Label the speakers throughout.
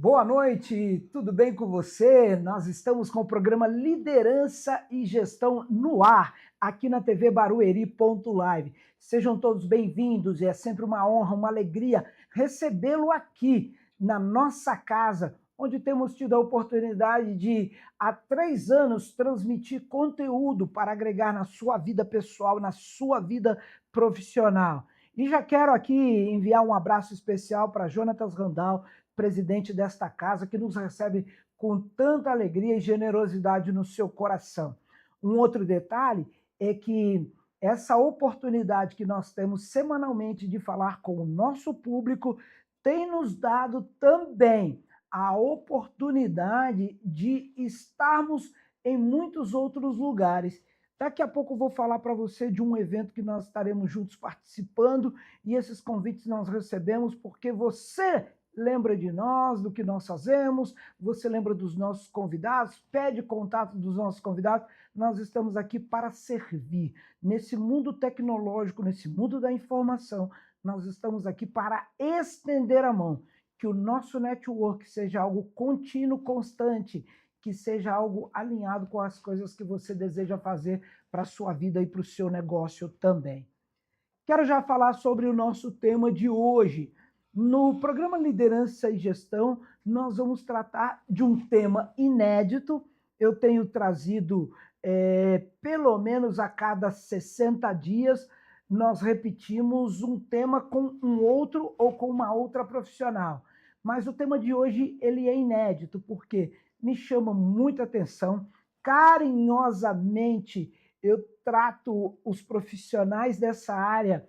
Speaker 1: Boa noite, tudo bem com você? Nós estamos com o programa Liderança e Gestão no ar, aqui na TV Barueri.live. Sejam todos bem-vindos e é sempre uma honra, uma alegria recebê-lo aqui na nossa casa, onde temos tido a oportunidade de, há 3 anos, transmitir conteúdo para agregar na sua vida pessoal, na sua vida profissional. E já quero aqui enviar um abraço especial para Jonatas Randall, presidente desta casa, que nos recebe com tanta alegria e generosidade no seu coração. Um outro detalhe é que essa oportunidade que nós temos semanalmente de falar com o nosso público tem nos dado também a oportunidade de estarmos em muitos outros lugares. Daqui a pouco eu vou falar para você de um evento que nós estaremos juntos participando e esses convites nós recebemos porque você lembra de nós, do que nós fazemos, você lembra dos nossos convidados, pede contato dos nossos convidados, nós estamos aqui para servir. Nesse mundo tecnológico, nesse mundo da informação, nós estamos aqui para estender a mão, que o nosso network seja algo contínuo, constante, que seja algo alinhado com as coisas que você deseja fazer para a sua vida e para o seu negócio também. Quero já falar sobre o nosso tema de hoje. No programa Liderança e Gestão, nós vamos tratar de um tema inédito. Eu tenho trazido, pelo menos a cada 60 dias, nós repetimos um tema com um outro ou com uma outra profissional. Mas o tema de hoje ele é inédito, porque me chama muita atenção. Carinhosamente, eu trato os profissionais dessa área.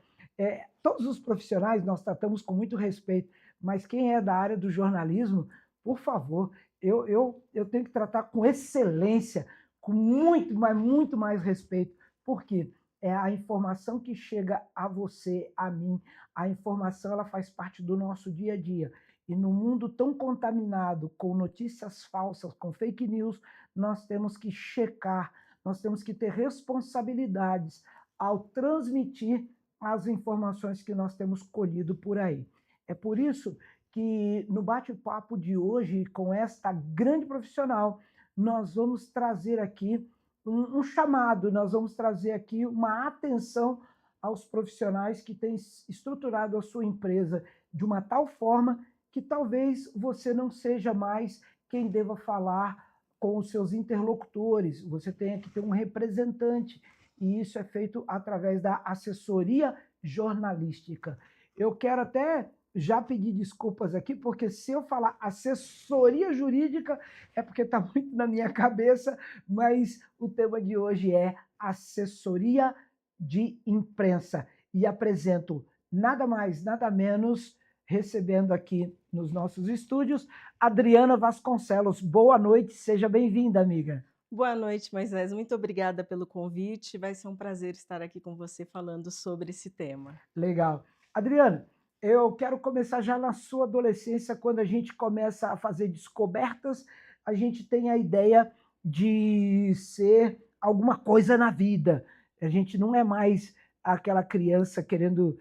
Speaker 1: Todos os profissionais nós tratamos com muito respeito, mas quem é da área do jornalismo, por favor, eu tenho que tratar com excelência, com muito mais respeito, porque é a informação que chega a você, a mim, a informação ela faz parte do nosso dia a dia. E no mundo tão contaminado com notícias falsas, com fake news, nós temos que checar, nós temos que ter responsabilidades ao transmitir as informações que nós temos colhido por aí. É por isso que no bate-papo de hoje, com esta grande profissional, nós vamos trazer aqui um chamado, nós vamos trazer aqui uma atenção aos profissionais que têm estruturado a sua empresa de uma tal forma que talvez você não seja mais quem deva falar com os seus interlocutores, você tenha que ter um representante, e isso é feito através da assessoria jornalística. Eu quero até já pedir desculpas aqui, porque se eu falar assessoria jurídica, é porque está muito na minha cabeça, mas o tema de hoje é assessoria de imprensa. E apresento nada mais, nada menos, recebendo aqui nos nossos estúdios, Adriana Vasconcelos. Boa noite, seja bem-vinda, amiga.
Speaker 2: Boa noite, Moisés. Muito obrigada pelo convite. Vai ser um prazer estar aqui com você falando sobre esse tema.
Speaker 1: Legal. Adriana, eu quero começar já na sua adolescência, quando a gente começa a fazer descobertas, a gente tem a ideia de ser alguma coisa na vida. A gente não é mais aquela criança querendo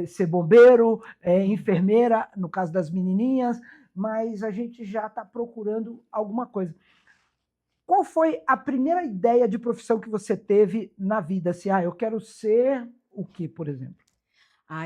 Speaker 1: ser bombeiro, enfermeira, no caso das menininhas, mas a gente já está procurando alguma coisa. Qual foi a primeira ideia de profissão que você teve na vida? Assim, eu quero ser o quê, por exemplo?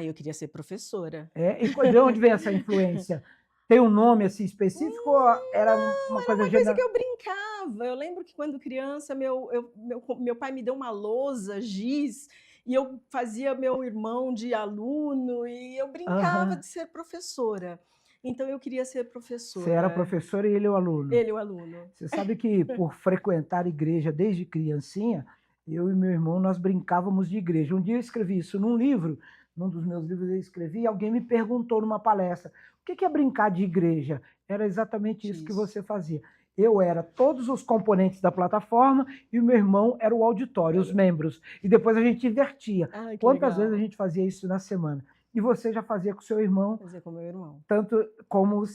Speaker 2: Eu queria ser professora.
Speaker 1: E de onde vem essa influência? Tem um nome assim específico ou era uma
Speaker 2: Era
Speaker 1: coisa
Speaker 2: uma coisa
Speaker 1: geral?
Speaker 2: que eu brincava. Eu lembro que quando criança, meu pai me deu uma lousa, giz, e eu fazia meu irmão de aluno, e eu brincava de ser professora. Então eu queria ser
Speaker 1: Você era
Speaker 2: professora.
Speaker 1: professora e ele o aluno.
Speaker 2: Ele, o aluno.
Speaker 1: Você sabe que por frequentar igreja desde criancinha, eu e meu irmão, nós brincávamos de igreja. Um dia eu escrevi isso num livro, num dos meus livros eu escrevi, e alguém me perguntou numa palestra, o que é brincar de igreja? Era exatamente isso que você fazia. Eu era todos os componentes da plataforma e o meu irmão era o auditório, os membros. E depois a gente invertia. Quantas vezes a gente fazia isso na semana? E você já fazia com o seu irmão.
Speaker 2: Fazia com o meu irmão.
Speaker 1: Tanto como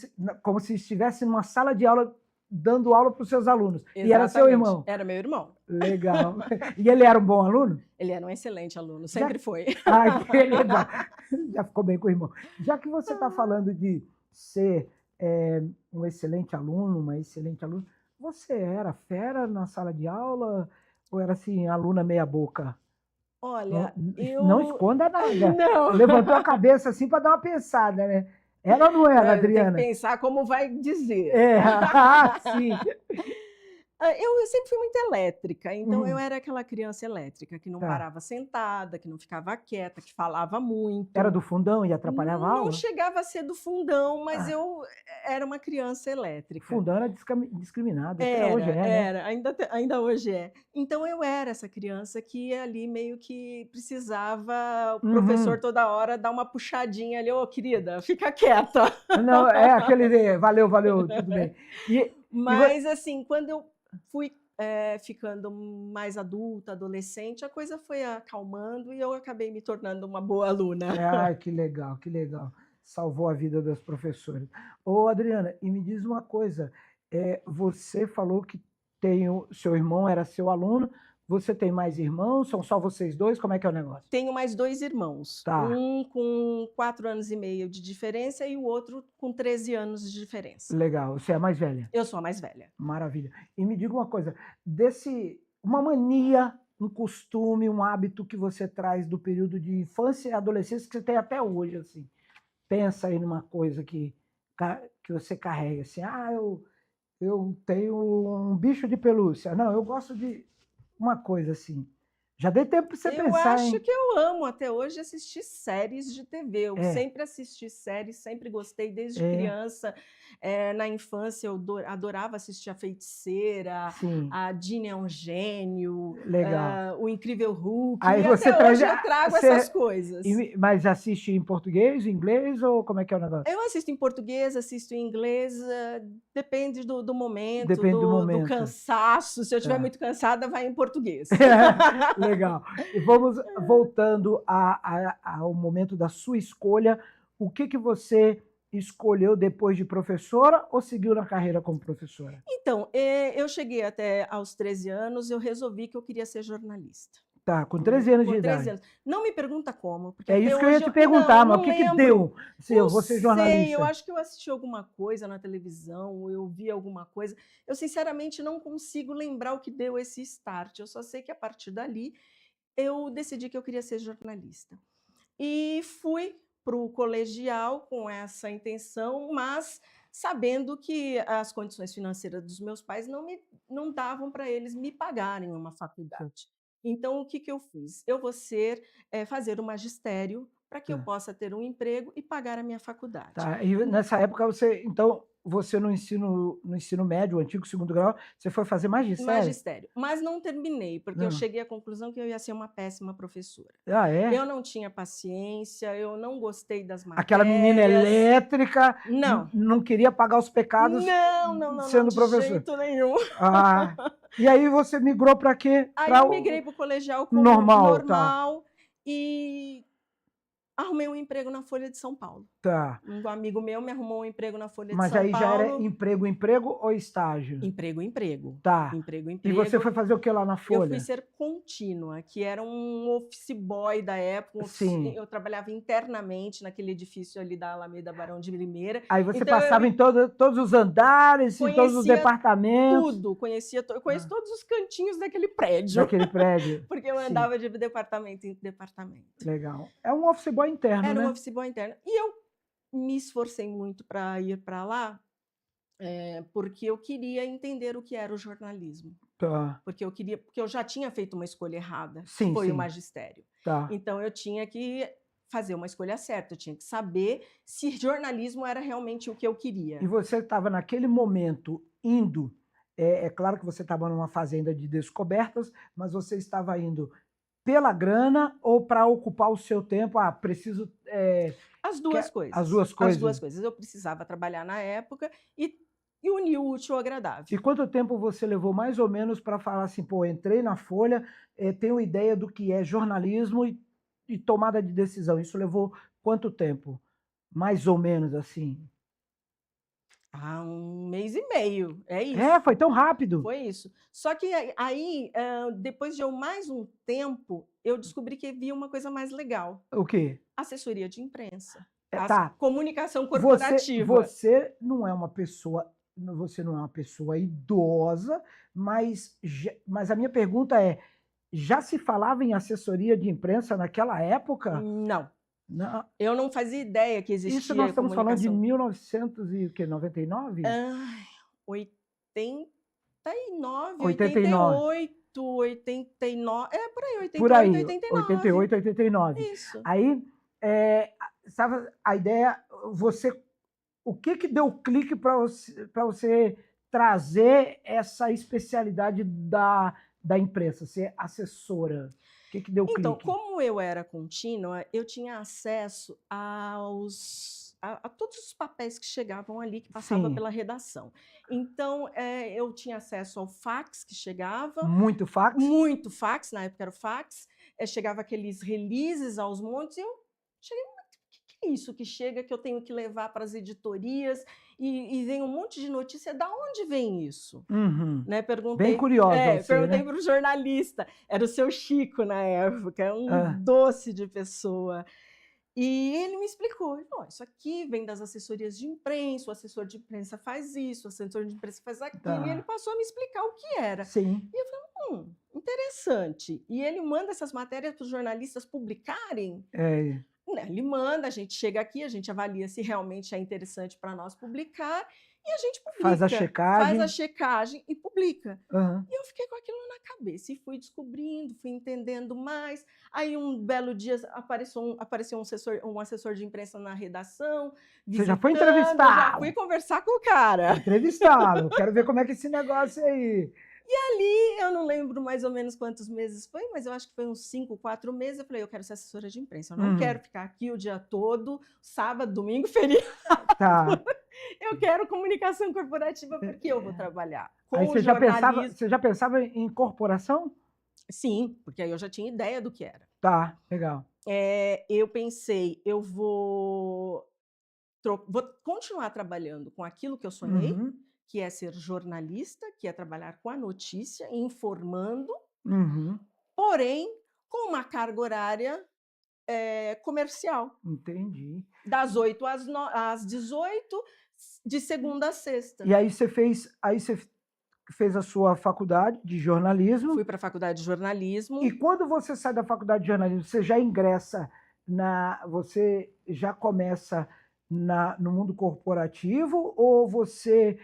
Speaker 1: se estivesse numa sala de aula, dando aula para os seus alunos.
Speaker 2: Exatamente.
Speaker 1: E era seu irmão?
Speaker 2: Era meu irmão.
Speaker 1: Legal. E ele era um bom aluno?
Speaker 2: Ele era um excelente aluno, sempre foi.
Speaker 1: Ai, que legal. Já ficou bem com o irmão. Já que você está falando de ser um excelente aluno, uma excelente aluna. Você era fera na sala de aula ou era assim, aluna meia boca? Não,
Speaker 2: Olha,
Speaker 1: não
Speaker 2: eu
Speaker 1: esconda nada.
Speaker 2: não.
Speaker 1: Levantou a cabeça assim para dar uma pensada, né? Era ou não era,
Speaker 2: Tem que
Speaker 1: Adriana?
Speaker 2: pensar como vai dizer.
Speaker 1: É, sim.
Speaker 2: Eu sempre fui muito elétrica, então eu
Speaker 1: Uhum,
Speaker 2: era aquela criança elétrica que não
Speaker 1: tá.
Speaker 2: parava sentada, que não ficava quieta, que falava
Speaker 1: Era
Speaker 2: muito.
Speaker 1: do fundão e atrapalhava a
Speaker 2: Não
Speaker 1: aula?
Speaker 2: chegava a ser do fundão, mas
Speaker 1: Ah,
Speaker 2: eu era uma criança elétrica.
Speaker 1: fundão era discriminado, até hoje
Speaker 2: Era,
Speaker 1: é, né?
Speaker 2: era, ainda hoje é. Então eu era essa criança que ali meio que precisava o professor
Speaker 1: Uhum.
Speaker 2: toda hora dar uma puxadinha ali: "Ô querida, fica quieta".
Speaker 1: Não, é aquele valeu, valeu, tudo bem. E, e vo-
Speaker 2: Mas assim, quando eu fui, ficando mais adulta, adolescente, a coisa foi acalmando e eu acabei me tornando uma boa aluna.
Speaker 1: Ai, que legal, que legal. Salvou a vida das professoras. Ô, Adriana, e me diz uma coisa, você falou que seu irmão era seu aluno, você tem mais irmãos? São só vocês dois? Como é que é o negócio?
Speaker 2: Tenho mais 2 irmãos,
Speaker 1: Tá,
Speaker 2: um com 4 anos e meio de diferença e o outro com 13 anos de diferença.
Speaker 1: legal. Você é a mais velha?
Speaker 2: Eu sou a mais velha.
Speaker 1: Maravilha. E me diga uma coisa, uma mania, um costume, um hábito que você traz do período de infância e adolescência que você tem até hoje, assim. Pensa aí numa coisa que você carrega, assim, eu tenho um bicho de pelúcia. Não, eu gosto de uma coisa assim. Já dei tempo para você
Speaker 2: Eu
Speaker 1: pensar,
Speaker 2: acho
Speaker 1: hein?
Speaker 2: que eu amo até hoje assistir séries de TV. Eu
Speaker 1: É,
Speaker 2: sempre assisti séries, sempre gostei desde
Speaker 1: é,
Speaker 2: criança. Na infância eu adorava assistir A Feiticeira,
Speaker 1: sim,
Speaker 2: a Ginny é um gênio,
Speaker 1: legal.
Speaker 2: O Incrível Hulk,
Speaker 1: Aí
Speaker 2: e
Speaker 1: você
Speaker 2: até
Speaker 1: traz,
Speaker 2: hoje eu trago essas
Speaker 1: você,
Speaker 2: coisas.
Speaker 1: mas assiste em português, em inglês ou como é que é o negócio?
Speaker 2: Eu assisto em português, assisto em inglês, depende do momento,
Speaker 1: Depende do
Speaker 2: do
Speaker 1: momento.
Speaker 2: cansaço. Se eu estiver
Speaker 1: Tá.
Speaker 2: muito cansada, vai em português.
Speaker 1: Legal. E vamos voltando ao momento da sua escolha. O que você escolheu depois de professora ou seguiu na carreira como professora?
Speaker 2: Então, eu cheguei até aos 13 anos, eu resolvi que eu queria ser jornalista.
Speaker 1: Tá, com
Speaker 2: Né?
Speaker 1: 13 anos de
Speaker 2: Com 13
Speaker 1: idade.
Speaker 2: anos. Não me pergunta como, porque
Speaker 1: É
Speaker 2: até
Speaker 1: isso que eu ia
Speaker 2: hoje
Speaker 1: te
Speaker 2: eu
Speaker 1: perguntar, mas o
Speaker 2: não
Speaker 1: que que
Speaker 2: lembro.
Speaker 1: deu se eu
Speaker 2: Não
Speaker 1: vou ser
Speaker 2: sei, eu
Speaker 1: jornalista?
Speaker 2: acho que eu assisti alguma coisa na televisão, eu vi alguma coisa. Eu sinceramente não consigo lembrar o que deu esse start. Eu só sei que a partir dali eu decidi que eu queria ser jornalista. E fui para o colegial com essa intenção, mas sabendo que as condições financeiras dos meus pais não davam para eles me pagarem uma faculdade. Então, o que, que eu fiz? Eu vou fazer o magistério para que eu
Speaker 1: Tá,
Speaker 2: possa ter um emprego e pagar a minha faculdade.
Speaker 1: tá. E nessa época então, você no ensino médio, o antigo segundo grau, você foi fazer magistério?
Speaker 2: Magistério, mas não terminei, porque eu
Speaker 1: Não.
Speaker 2: cheguei à conclusão que eu ia ser uma péssima professora.
Speaker 1: Ah, é?
Speaker 2: Eu não tinha paciência, eu não gostei das
Speaker 1: Aquela menina
Speaker 2: matérias.
Speaker 1: elétrica
Speaker 2: Não,
Speaker 1: não queria pagar os pecados
Speaker 2: não, não, não, não,
Speaker 1: sendo
Speaker 2: de
Speaker 1: professor.
Speaker 2: jeito nenhum.
Speaker 1: Ah, e aí você migrou para quê?
Speaker 2: Aí
Speaker 1: Para
Speaker 2: eu
Speaker 1: o
Speaker 2: migrei para o colegial como
Speaker 1: normal, tá,
Speaker 2: normal e arrumei um emprego na Folha de São Paulo.
Speaker 1: tá.
Speaker 2: Um amigo meu me arrumou um emprego na Folha de
Speaker 1: Mas
Speaker 2: São
Speaker 1: aí já era
Speaker 2: Paulo.
Speaker 1: emprego ou estágio?
Speaker 2: Emprego, emprego.
Speaker 1: Tá.
Speaker 2: Emprego,
Speaker 1: E você
Speaker 2: emprego.
Speaker 1: foi fazer o que lá na
Speaker 2: Eu fui
Speaker 1: Folha?
Speaker 2: ser contínua, que era um office boy da época.
Speaker 1: Sim.
Speaker 2: Eu trabalhava internamente naquele edifício ali da Alameda Barão de Limeira.
Speaker 1: Aí você
Speaker 2: Então
Speaker 1: passava em todos os andares, em todos os
Speaker 2: conhecia
Speaker 1: departamentos
Speaker 2: tudo, eu conheço todos os cantinhos daquele prédio,
Speaker 1: daquele prédio.
Speaker 2: porque eu
Speaker 1: Sim,
Speaker 2: andava de departamento em departamento.
Speaker 1: legal. É um office boy interno,
Speaker 2: Era um
Speaker 1: né?
Speaker 2: office boy interno. E eu me esforcei muito para ir para lá, porque eu queria entender o que era o jornalismo.
Speaker 1: Tá.
Speaker 2: Porque eu já tinha feito uma escolha errada, que
Speaker 1: Sim,
Speaker 2: foi o
Speaker 1: sim.
Speaker 2: magistério.
Speaker 1: Tá.
Speaker 2: Então eu tinha que fazer uma escolha certa, eu tinha que saber se jornalismo era realmente o que eu queria.
Speaker 1: E você estava naquele momento indo, é claro que você estava numa fazenda de descobertas, mas você estava indo pela grana ou para ocupar o seu tempo? Ah, preciso.
Speaker 2: As duas coisas.
Speaker 1: As duas
Speaker 2: As
Speaker 1: coisas.
Speaker 2: duas coisas. Eu precisava trabalhar na época e unir o útil ao agradável.
Speaker 1: E quanto tempo você levou mais ou menos para falar assim, pô, entrei na Folha, tenho ideia do que é jornalismo e tomada de decisão? Isso levou quanto tempo? Mais ou menos assim.
Speaker 2: Ah, 1 mês e meio, é isso.
Speaker 1: Foi tão rápido.
Speaker 2: Foi isso. Só que aí, depois de mais um tempo, eu descobri que havia uma coisa mais legal:
Speaker 1: O quê?
Speaker 2: assessoria de imprensa.
Speaker 1: Tá.
Speaker 2: Comunicação corporativa.
Speaker 1: Você não é uma pessoa idosa, mas a minha pergunta é, já se falava em assessoria de imprensa naquela época?
Speaker 2: Não.
Speaker 1: Não.
Speaker 2: Eu não fazia ideia que existia
Speaker 1: Isso nós estamos falando de
Speaker 2: comunicação.
Speaker 1: 1999?
Speaker 2: 89,
Speaker 1: 89.
Speaker 2: 88, 89. Por aí,
Speaker 1: Por
Speaker 2: 88,
Speaker 1: aí,
Speaker 2: 89.
Speaker 1: 88, 89.
Speaker 2: Isso.
Speaker 1: Aí, sabe, a ideia, o que deu o clique para você trazer essa especialidade da imprensa, ser assessora? O que deu o clique?
Speaker 2: Então, como eu era contínua, eu tinha acesso a todos os papéis que chegavam ali, que passavam
Speaker 1: Sim.
Speaker 2: pela redação. Então, eu tinha acesso ao fax que chegava.
Speaker 1: Muito fax?
Speaker 2: Muito fax, na época era o fax. Chegava aqueles releases aos montes, e eu cheguei, o que é isso que chega, que eu tenho que levar para as editorias, e vem um monte de notícia, da onde vem isso?
Speaker 1: Uhum.
Speaker 2: Né? Perguntei,
Speaker 1: bem curiosa
Speaker 2: perguntei,
Speaker 1: né?
Speaker 2: para o jornalista, era o seu Chico na época, doce de pessoa. E ele me explicou, isso aqui vem das assessorias de imprensa, o assessor de imprensa faz isso, o assessor de imprensa faz aquilo,
Speaker 1: Tá.
Speaker 2: e ele passou a me explicar o que era.
Speaker 1: Sim.
Speaker 2: E eu falei, interessante. E ele manda essas matérias para os jornalistas publicarem? Ele manda, a gente chega aqui, a gente avalia se realmente é interessante para nós publicar, e a gente publica.
Speaker 1: Faz a checagem
Speaker 2: e publica.
Speaker 1: Uhum.
Speaker 2: E eu fiquei com aquilo na cabeça, e fui descobrindo, fui entendendo mais. Aí um belo dia apareceu um assessor de imprensa na redação.
Speaker 1: Você já foi entrevistá-lo?
Speaker 2: Já fui conversar com o cara.
Speaker 1: Entrevistá-lo, quero ver como é que é esse negócio aí.
Speaker 2: E ali, eu não lembro mais ou menos quantos meses foi, mas eu acho que foi uns 5, 4 meses. Eu falei, eu quero ser assessora de imprensa. Eu não quero ficar aqui o dia todo, sábado, domingo, feriado.
Speaker 1: Tá.
Speaker 2: Eu quero comunicação corporativa, porque eu vou trabalhar com
Speaker 1: aí você
Speaker 2: jornalismo.
Speaker 1: Já pensava em corporação?
Speaker 2: Sim, porque aí eu já tinha ideia do que era.
Speaker 1: Tá, legal.
Speaker 2: Eu pensei, eu vou continuar trabalhando com aquilo que eu sonhei, que é ser jornalista, que é trabalhar com a notícia, informando, porém com uma carga horária comercial.
Speaker 1: Entendi.
Speaker 2: Das 8 às 18, de segunda a sexta.
Speaker 1: E aí você fez a sua faculdade de jornalismo.
Speaker 2: Fui para a faculdade de jornalismo.
Speaker 1: E quando você sai da faculdade de jornalismo, você já ingressa você já começa no mundo corporativo, ou você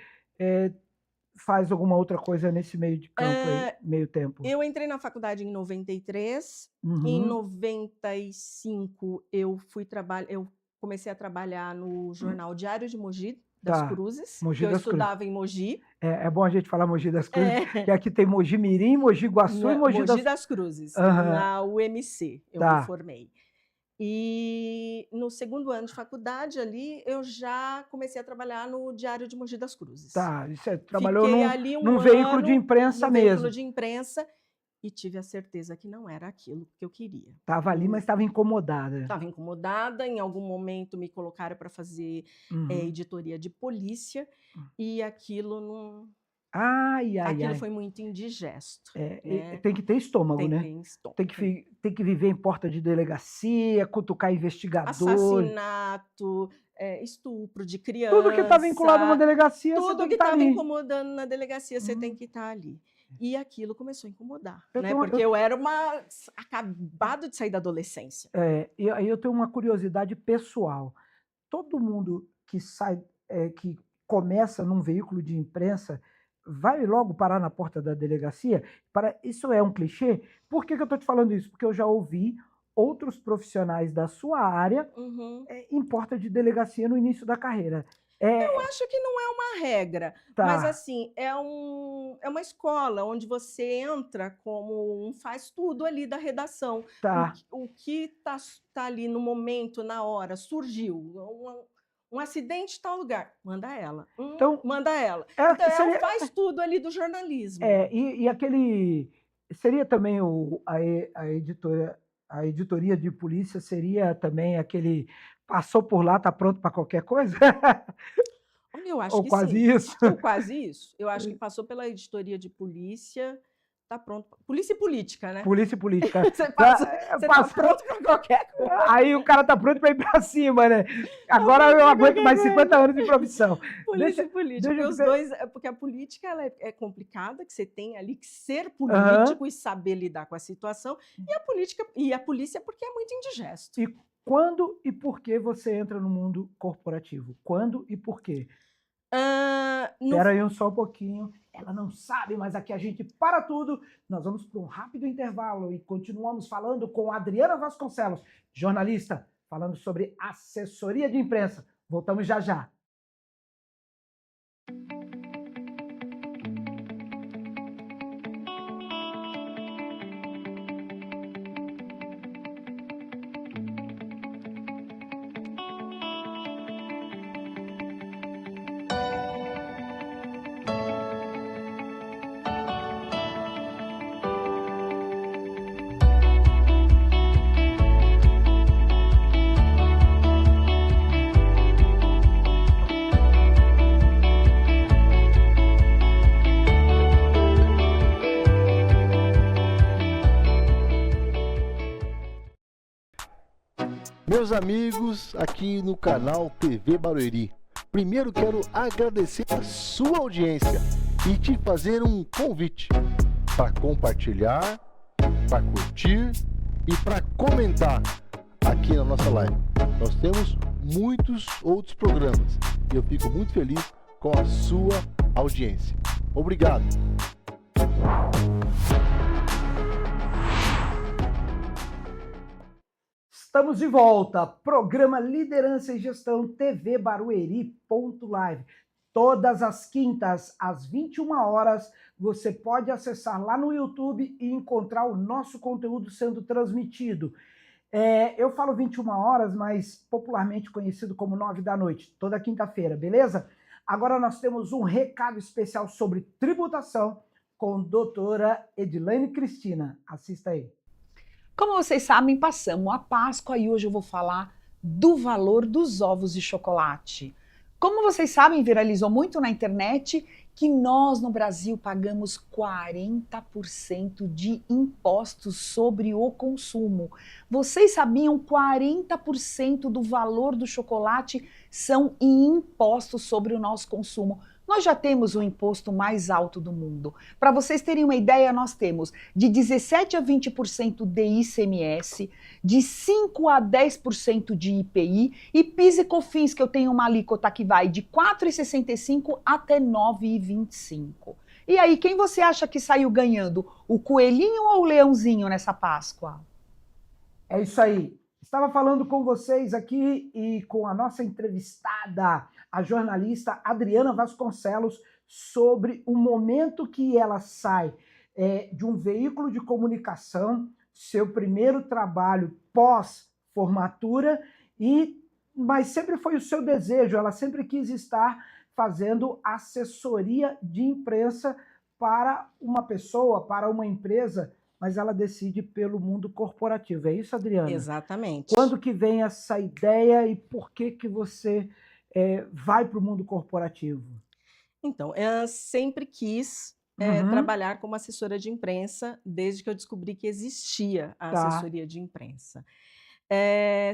Speaker 1: faz alguma outra coisa nesse meio de campo, meio tempo?
Speaker 2: Eu entrei na faculdade em 93, em 95 eu comecei a trabalhar no jornal Diário de Mogi das Cruzes, eu estudava em Mogi.
Speaker 1: É bom a gente falar Mogi das Cruzes, porque aqui tem Mogi Mirim, Mogi Guaçu e Mogi
Speaker 2: das Cruzes, na UMC eu me formei. E no segundo ano de faculdade ali, eu já comecei a trabalhar no Diário de Mogi das Cruzes.
Speaker 1: Tá, você trabalhou
Speaker 2: ali
Speaker 1: num veículo de imprensa mesmo.
Speaker 2: Veículo de imprensa, e tive a certeza que não era aquilo que eu queria.
Speaker 1: Estava ali, mas estava incomodada.
Speaker 2: Estava incomodada, em algum momento me colocaram para fazer editoria de polícia, e aquilo não... Aquilo foi muito indigesto. Né?
Speaker 1: Tem que ter estômago, né? Tem que viver em porta de delegacia, cutucar investigador.
Speaker 2: Assassinato, estupro de criança.
Speaker 1: Tudo que está vinculado a uma delegacia,
Speaker 2: tudo que estava incomodando na delegacia, você tem que estar ali. E aquilo começou a incomodar, né? Porque eu era acabado de sair da adolescência.
Speaker 1: E aí eu tenho uma curiosidade pessoal. Todo mundo que sai, que começa num veículo de imprensa, vai logo parar na porta da delegacia? Isso é um clichê? Por que eu estou te falando isso? Porque eu já ouvi outros profissionais da sua área em porta de delegacia no início da carreira.
Speaker 2: Eu acho que não é uma regra, mas assim, é uma escola onde você entra como um faz tudo ali da redação. O que tá ali no momento, na hora, surgiu, um acidente em tal lugar, manda ela. Manda ela. Então, faz tudo ali do jornalismo.
Speaker 1: E aquele... Seria também a editoria de polícia, seria também aquele... Passou por lá, está pronto para qualquer coisa?
Speaker 2: Eu acho
Speaker 1: Ou
Speaker 2: que
Speaker 1: quase
Speaker 2: sim.
Speaker 1: isso?
Speaker 2: Ou quase isso. Eu acho que passou pela editoria de polícia, tá pronto. Polícia e política, né?
Speaker 1: Polícia e política.
Speaker 2: Você tá pronto para qualquer coisa.
Speaker 1: Aí o cara tá pronto para ir para cima, né? Agora eu aguento mais 50 anos de profissão.
Speaker 2: Polícia e política.
Speaker 1: deixa eu
Speaker 2: Os
Speaker 1: te
Speaker 2: dois, porque a política ela é complicada, que você tem ali que ser político e saber lidar com a situação, e a polícia porque é muito indigesto.
Speaker 1: E quando e por que você entra no mundo corporativo? Quando e por quê? Espera aí só um pouquinho. Ela não sabe, mas aqui a gente para tudo. Nós vamos para um rápido intervalo e continuamos falando com Adriana Vasconcelos, jornalista, falando sobre assessoria de imprensa. Voltamos já já.
Speaker 3: Meus amigos, aqui no canal TV Barueri, primeiro quero agradecer a sua audiência e te fazer um convite para compartilhar, para curtir e para comentar aqui na nossa live. Nós temos muitos outros programas e eu fico muito feliz com a sua audiência. Obrigado!
Speaker 1: Estamos de volta, programa Liderança e Gestão TV Barueri.live. Todas as quintas, às 21 horas, você pode acessar lá no YouTube e encontrar o nosso conteúdo sendo transmitido. Eu falo 21 horas, mas popularmente conhecido como 9 da noite, toda quinta-feira, beleza? Agora nós temos um recado especial sobre tributação com a doutora Edilene Cristina. Assista aí.
Speaker 4: Como vocês sabem, passamos a Páscoa e hoje eu vou falar do valor dos ovos de chocolate. Como vocês sabem, viralizou muito na internet que nós no Brasil pagamos 40% de impostos sobre o consumo. Vocês sabiam? 40% do valor do chocolate são em impostos sobre o nosso consumo. Nós já temos o imposto mais alto do mundo. Para vocês terem uma ideia, nós temos de 17% a 20% de ICMS, de 5% a 10% de IPI e PIS e COFINS, que eu tenho uma alíquota que vai de 4,65% até 9,25%. E aí, quem você acha que saiu ganhando? O coelhinho ou o leãozinho nessa Páscoa?
Speaker 1: É isso aí. Estava falando com vocês aqui e com a nossa entrevistada, a jornalista Adriana Vasconcelos, sobre o momento que ela sai de um veículo de comunicação, seu primeiro trabalho pós-formatura, mas sempre foi o seu desejo, ela sempre quis estar fazendo assessoria de imprensa para uma pessoa, para uma empresa, mas ela decide pelo mundo corporativo. É isso, Adriana?
Speaker 2: Exatamente.
Speaker 1: Quando que vem essa ideia e por que você vai para o mundo corporativo?
Speaker 2: Então, eu sempre quis trabalhar como assessora de imprensa, desde que eu descobri que existia a assessoria de imprensa.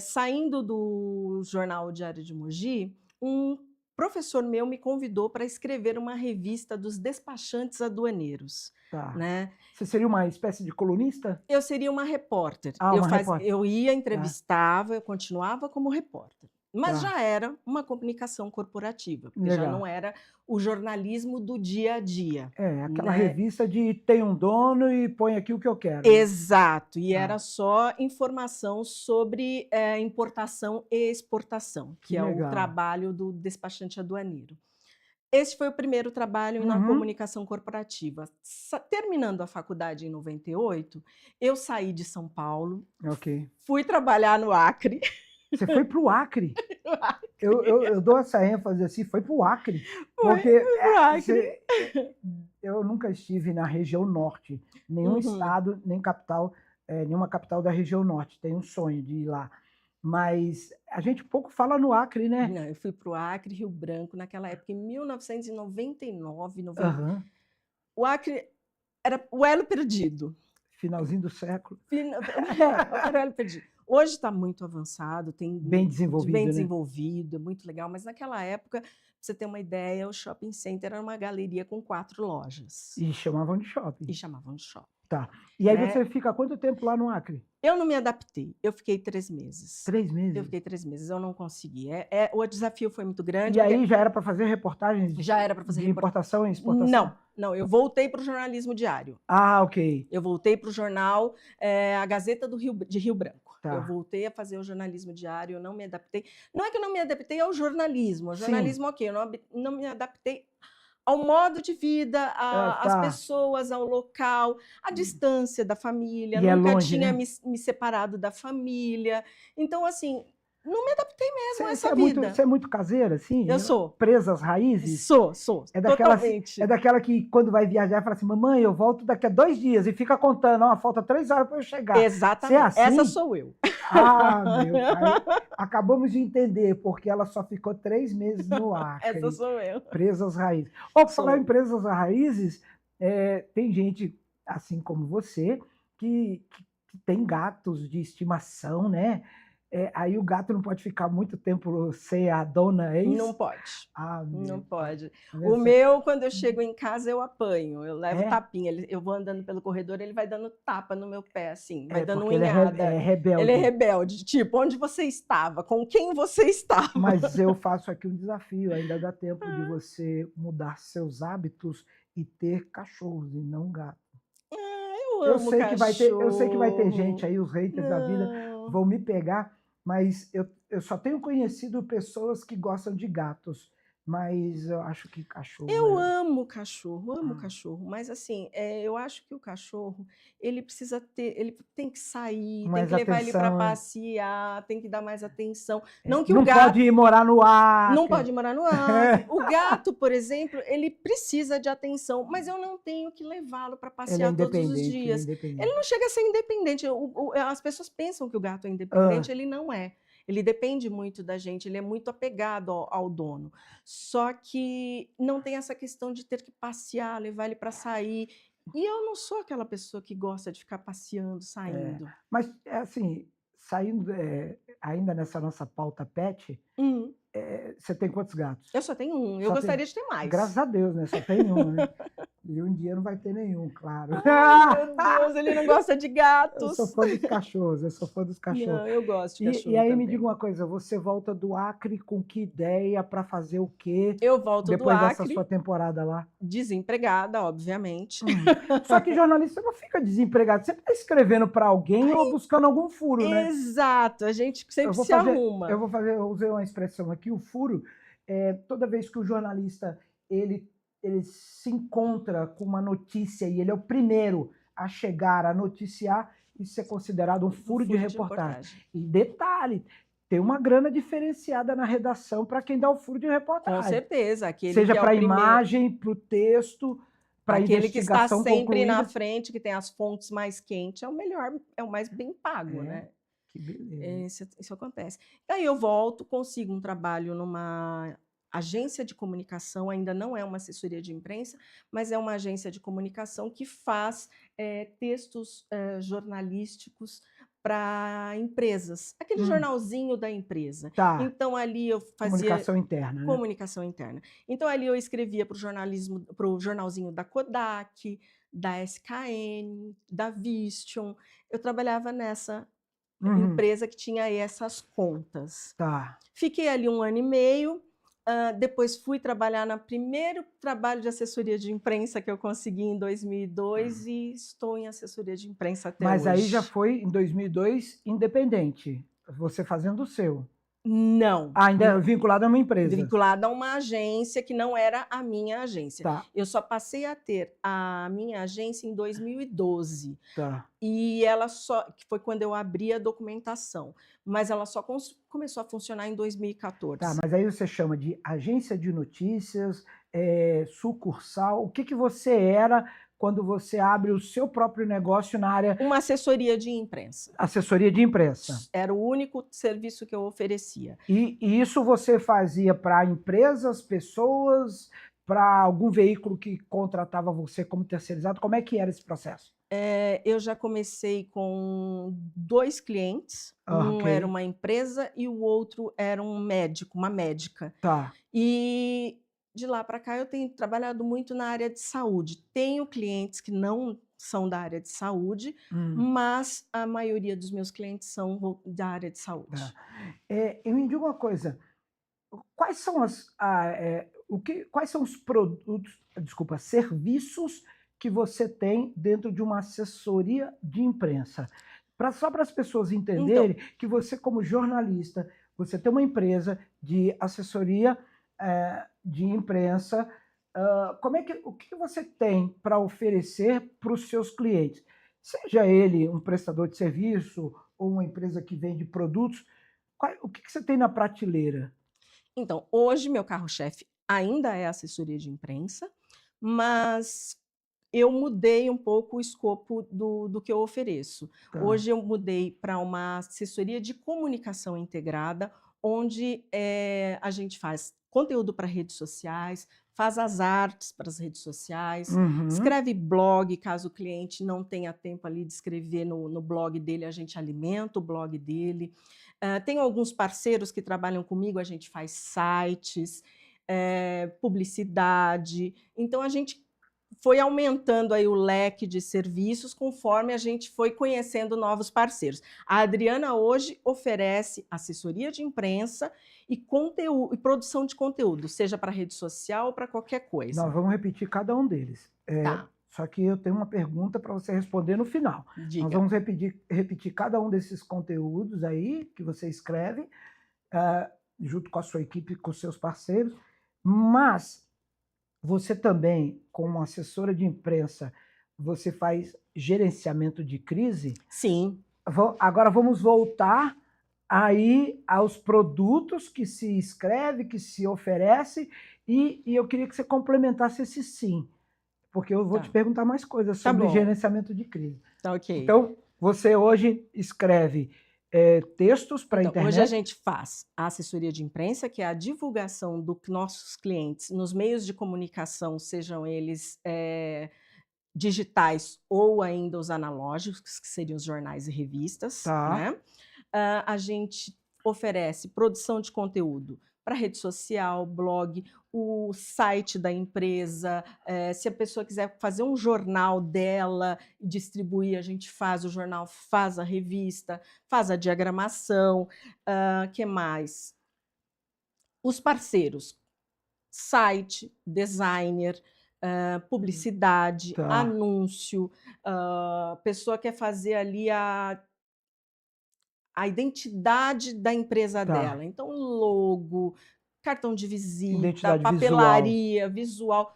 Speaker 2: Saindo do jornal Diário de Mogi, um professor meu me convidou para escrever uma revista dos despachantes aduaneiros.
Speaker 1: Tá.
Speaker 2: Né?
Speaker 1: Você seria uma espécie de colunista?
Speaker 2: Eu seria uma repórter.
Speaker 1: Repórter.
Speaker 2: Eu ia, entrevistava, eu continuava como repórter. Mas
Speaker 1: Tá.
Speaker 2: já era uma comunicação corporativa, porque
Speaker 1: Legal.
Speaker 2: já não era o jornalismo do dia a dia.
Speaker 1: Aquela
Speaker 2: né?
Speaker 1: revista de tem um dono e põe aqui o que eu quero.
Speaker 2: Exato, e era só informação sobre importação e exportação, que é
Speaker 1: legal.
Speaker 2: o trabalho do despachante aduaneiro. Esse foi o primeiro trabalho na comunicação corporativa. Terminando a faculdade em 98, eu saí de São Paulo, fui trabalhar no Acre.
Speaker 1: Você foi para o Acre? Eu dou essa ênfase assim, foi para o Acre. Eu nunca estive na região norte, nenhum estado, nem capital, nenhuma capital da região norte. Tenho um sonho de ir lá. Mas a gente pouco fala no Acre, né?
Speaker 2: Não, eu fui para o Acre, Rio Branco, naquela época, em 1999. O Acre Era o elo perdido.
Speaker 1: Finalzinho do século.
Speaker 2: Era o elo perdido. Hoje está muito avançado, tem
Speaker 1: Bem desenvolvido,
Speaker 2: bem
Speaker 1: né?
Speaker 2: desenvolvido, é muito legal, mas naquela época, pra você ter uma ideia, o shopping center era uma galeria com 4 lojas.
Speaker 1: E chamavam de shopping.
Speaker 2: E chamavam de shopping.
Speaker 1: Tá. E aí
Speaker 2: Né?
Speaker 1: você fica quanto tempo lá no Acre?
Speaker 2: Eu não me adaptei, eu fiquei 3 meses.
Speaker 1: 3 meses?
Speaker 2: Eu fiquei 3 meses, eu não consegui. O desafio foi muito grande.
Speaker 1: E aí já era para fazer reportagens
Speaker 2: já era para fazer
Speaker 1: de importação e exportação?
Speaker 2: Não, eu voltei para o jornalismo diário.
Speaker 1: Ah, ok.
Speaker 2: Eu voltei para o jornal, a Gazeta de Rio Branco.
Speaker 1: Tá.
Speaker 2: Eu voltei a fazer o jornalismo diário, eu não me adaptei. Não é que eu não me adaptei ao jornalismo. O jornalismo, ok, eu não me adaptei ao modo de vida, às pessoas, ao local, à distância da família.
Speaker 1: E
Speaker 2: nunca
Speaker 1: longe,
Speaker 2: tinha
Speaker 1: né?
Speaker 2: me separado da família. Então, assim, não me adaptei mesmo a essa
Speaker 1: Você
Speaker 2: vida.
Speaker 1: é muito caseira, assim?
Speaker 2: Eu sou.
Speaker 1: Presa às raízes?
Speaker 2: Sou,
Speaker 1: É daquela que quando vai viajar fala assim, mamãe, eu volto daqui a 2 dias e fica contando, ó, falta 3 horas para eu chegar.
Speaker 2: Exatamente,
Speaker 1: Você é assim?
Speaker 2: essa sou eu.
Speaker 1: Ah, meu pai. Acabamos de entender porque ela só ficou 3 meses no Acre.
Speaker 2: Essa sou eu.
Speaker 1: Presa às raízes. Ó, pra falar em presas às raízes, tem gente, assim como você, que tem gatos de estimação, né? Aí o gato não pode ficar muito tempo sem a dona, é isso?
Speaker 2: Não pode.
Speaker 1: Ah,
Speaker 2: não pode.
Speaker 1: Meu.
Speaker 2: O meu, quando eu chego em casa, eu apanho. Eu levo tapinha. Eu vou andando pelo corredor, ele vai dando tapa no meu pé, assim. Vai dando unhada.
Speaker 1: Ele é rebelde.
Speaker 2: Ele é rebelde. Tipo, onde você estava? Com quem você estava?
Speaker 1: Mas eu faço aqui um desafio. Ainda dá tempo de você mudar seus hábitos e ter cachorros e não gato.
Speaker 2: Eu amo cachorro.
Speaker 1: Eu sei que vai ter gente aí, os haters da vida, vão me pegar. Mas eu só tenho conhecido pessoas que gostam de gatos, mas eu acho que cachorro...
Speaker 2: Eu amo cachorro, mas assim, eu acho que o cachorro, ele tem que sair, tem que levar ele para passear, tem que dar mais atenção. Não que o gato...
Speaker 1: Não pode ir morar no ar.
Speaker 2: Não pode morar no ar. O gato, por exemplo, ele precisa de atenção, mas eu não tenho que levá-lo para passear todos os dias. Ele não chega a ser independente. As pessoas pensam que o gato é independente, ele não é. Ele depende muito da gente, ele é muito apegado ao dono. Só que não tem essa questão de ter que passear, levar ele para sair. E eu não sou aquela pessoa que gosta de ficar passeando, saindo.
Speaker 1: Mas, assim, saindo ainda nessa nossa pauta pet, você tem quantos gatos?
Speaker 2: Eu só tenho um. Eu gostaria de ter mais.
Speaker 1: Graças a Deus, né? Só tem um, né? E um dia não vai ter nenhum, claro.
Speaker 2: Ai, meu Deus, ele não gosta de gatos.
Speaker 1: Eu sou fã dos cachorros,
Speaker 2: Não, eu gosto de cachorro
Speaker 1: E aí
Speaker 2: também.
Speaker 1: me diga uma coisa, você volta do Acre com que ideia para fazer o quê?
Speaker 2: Eu volto do Acre.
Speaker 1: Depois dessa sua temporada lá?
Speaker 2: Desempregada, obviamente.
Speaker 1: Só que jornalista não fica desempregado, você está escrevendo para alguém ou buscando algum furo, né?
Speaker 2: Exato, a gente sempre se arruma.
Speaker 1: Eu usei uma expressão aqui, o furo, toda vez que o jornalista ele se encontra com uma notícia e ele é o primeiro a chegar a noticiar, isso é considerado um furo de reportagem. E detalhe, tem uma grana diferenciada na redação para quem dá o furo de reportagem.
Speaker 2: Com certeza.
Speaker 1: Seja para a imagem, para o texto, para a investigação
Speaker 2: que está sempre
Speaker 1: concluída.
Speaker 2: na frente, que tem as fontes mais quentes, é o melhor, é o mais bem pago, né?
Speaker 1: Que beleza.
Speaker 2: Isso acontece. Aí eu volto, consigo um trabalho numa agência de comunicação, ainda não é uma assessoria de imprensa, mas é uma agência de comunicação que faz textos jornalísticos para empresas, aquele jornalzinho da empresa.
Speaker 1: Tá.
Speaker 2: Então ali eu fazia
Speaker 1: comunicação interna, né?
Speaker 2: Comunicação interna. Então ali eu escrevia para o jornalzinho da Kodak, da SKN, da Vistion. Eu trabalhava nessa empresa que tinha essas contas.
Speaker 1: Tá.
Speaker 2: Fiquei ali 1 ano e meio. Depois fui trabalhar no primeiro trabalho de assessoria de imprensa que eu consegui em 2002 e estou em assessoria de imprensa até hoje.
Speaker 1: Mas aí já foi em 2002 independente, você fazendo o seu.
Speaker 2: Não.
Speaker 1: Ainda vinculado a uma empresa.
Speaker 2: Vinculada a uma agência que não era a minha agência.
Speaker 1: Tá.
Speaker 2: Eu só passei a ter a minha agência em 2012.
Speaker 1: Tá.
Speaker 2: E que foi quando eu abri a documentação. Mas ela só começou a funcionar em 2014.
Speaker 1: Tá, mas aí você chama de agência de notícias, sucursal. O que você era quando você abre o seu próprio negócio na área...
Speaker 2: Uma assessoria de imprensa.
Speaker 1: Assessoria de imprensa.
Speaker 2: Era o único serviço que eu oferecia.
Speaker 1: E isso você fazia para empresas, pessoas, para algum veículo que contratava você como terceirizado? Como é que era esse processo?
Speaker 2: Eu já comecei com 2 clientes, um era
Speaker 1: Ok.
Speaker 2: uma empresa e o outro era um médico, uma médica.
Speaker 1: Tá.
Speaker 2: E de lá para cá eu tenho trabalhado muito na área de saúde. Tenho clientes que não são da área de saúde,
Speaker 1: Hum,
Speaker 2: mas a maioria dos meus clientes são da área de
Speaker 1: tá.
Speaker 2: saúde.
Speaker 1: E me diga uma coisa, quais são quais são os produtos, desculpa, serviços que você tem dentro de uma assessoria de imprensa? Só para as pessoas
Speaker 2: Então,
Speaker 1: entenderem que você, como jornalista, você tem uma empresa de assessoria de imprensa. O que você tem para oferecer para os seus clientes? Seja ele um prestador de serviço ou uma empresa que vende produtos, o que você tem na prateleira?
Speaker 2: então, hoje meu carro-chefe ainda é assessoria de imprensa, mas eu mudei um pouco o escopo do que eu ofereço.
Speaker 1: Tá.
Speaker 2: Hoje eu mudei para uma assessoria de comunicação integrada, onde a gente faz conteúdo para redes sociais, faz as artes para as redes sociais,
Speaker 1: Uhum.
Speaker 2: escreve blog, caso o cliente não tenha tempo ali de escrever no blog dele, a gente alimenta o blog dele. Tem alguns parceiros que trabalham comigo, a gente faz sites, publicidade. Então a gente foi aumentando aí o leque de serviços conforme a gente foi conhecendo novos parceiros. A Adriana hoje oferece assessoria de imprensa e conteúdo, e produção de conteúdo, seja para rede social ou para qualquer
Speaker 1: Nós
Speaker 2: coisa.
Speaker 1: vamos repetir cada um deles.
Speaker 2: Tá,
Speaker 1: Só que eu tenho uma pergunta para você responder no final. Nós
Speaker 2: diga.
Speaker 1: vamos repetir cada um desses conteúdos aí que você escreve, ah, junto com a sua equipe, com os seus parceiros, mas você também, como assessora de imprensa, você faz gerenciamento de crise?
Speaker 2: Sim,
Speaker 1: Agora vamos voltar aí aos produtos que se escreve, que se oferece, e eu queria que você complementasse esse sim, porque eu vou te
Speaker 2: tá.
Speaker 1: perguntar mais coisas
Speaker 2: Tá
Speaker 1: sobre
Speaker 2: bom,
Speaker 1: gerenciamento de crise.
Speaker 2: tá ok.
Speaker 1: Então, você hoje escreve textos para a
Speaker 2: Então, hoje a
Speaker 1: internet?
Speaker 2: gente faz a assessoria de imprensa, que é a divulgação dos nossos clientes nos meios de comunicação, sejam eles digitais ou ainda os analógicos, que seriam os jornais e revistas,
Speaker 1: Tá,
Speaker 2: né? A gente oferece produção de conteúdo para rede social, blog, o site da empresa. Se a pessoa quiser fazer um jornal dela e distribuir, a gente faz o jornal, faz a revista, faz a diagramação. Que mais? Os parceiros, site, designer, publicidade,
Speaker 1: tá,
Speaker 2: anúncio, pessoa quer fazer ali a identidade da empresa
Speaker 1: tá.
Speaker 2: dela. Então, logo, cartão de visita,
Speaker 1: Identidade visual.
Speaker 2: papelaria, visual,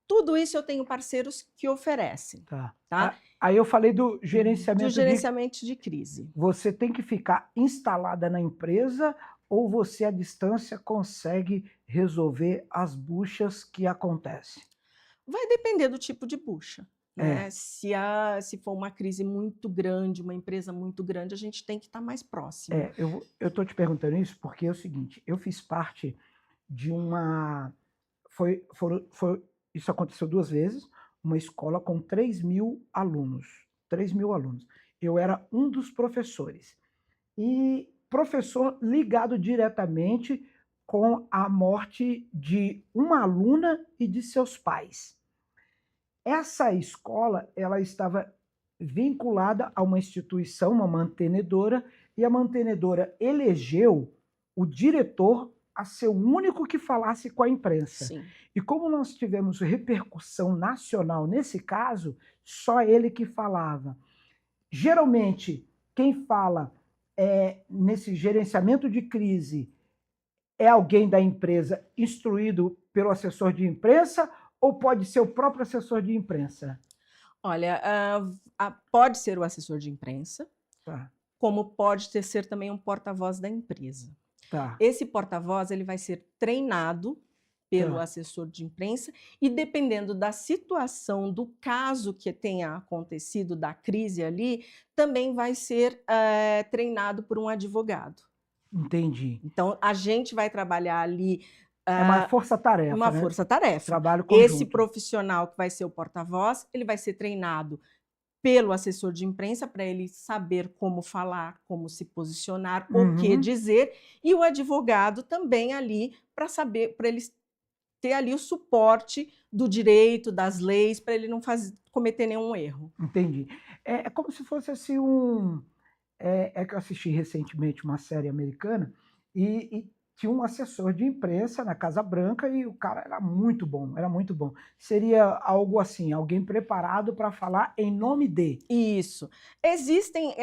Speaker 2: tudo isso eu tenho parceiros que oferecem,
Speaker 1: Tá.
Speaker 2: tá?
Speaker 1: Aí eu falei do
Speaker 2: Do
Speaker 1: gerenciamento de.
Speaker 2: gerenciamento de crise.
Speaker 1: Você tem que ficar instalada na empresa ou você, à distância, consegue resolver as buchas que acontecem?
Speaker 2: Vai depender do tipo de bucha,
Speaker 1: É,
Speaker 2: né? Se for uma crise muito grande, uma empresa muito grande, a gente tem que estar mais próximo.
Speaker 1: eu estou te perguntando isso porque é o seguinte, eu fiz parte de uma. Isso aconteceu 2 vezes, uma escola com 3.000 alunos. 3.000 alunos. Eu era um dos professores. E professor ligado diretamente com a morte de uma aluna e de seus pais. Essa escola, ela estava vinculada a uma instituição, uma mantenedora, e a mantenedora elegeu o diretor a ser o único que falasse com a imprensa.
Speaker 2: Sim.
Speaker 1: E como nós tivemos repercussão nacional nesse caso, só ele que falava. Geralmente, quem fala nesse gerenciamento de crise é alguém da empresa instruído pelo assessor de imprensa ou pode ser o próprio assessor de imprensa?
Speaker 2: Olha, pode ser o assessor de imprensa,
Speaker 1: Tá,
Speaker 2: como pode ser também um porta-voz da empresa.
Speaker 1: tá,
Speaker 2: Esse porta-voz ele vai ser treinado pelo
Speaker 1: tá.
Speaker 2: assessor de imprensa e dependendo da situação, do caso que tenha acontecido, da crise ali, também vai ser treinado por um advogado.
Speaker 1: Entendi.
Speaker 2: Então, a gente vai trabalhar ali
Speaker 1: É uma força-tarefa,
Speaker 2: uma
Speaker 1: né?
Speaker 2: força-tarefa.
Speaker 1: Trabalho conjunto.
Speaker 2: Esse profissional que vai ser o porta-voz, ele vai ser treinado pelo assessor de imprensa para ele saber como falar, como se posicionar, o que dizer, e o advogado também ali para saber, para ele ter ali o suporte do direito, das leis, para ele não cometer nenhum erro.
Speaker 1: Entendi. É como se fosse assim que eu assisti recentemente uma série americana e tinha um assessor de imprensa na Casa Branca e o cara era muito bom, era muito bom. Seria algo assim, alguém preparado para falar em nome de.
Speaker 2: Isso. Existem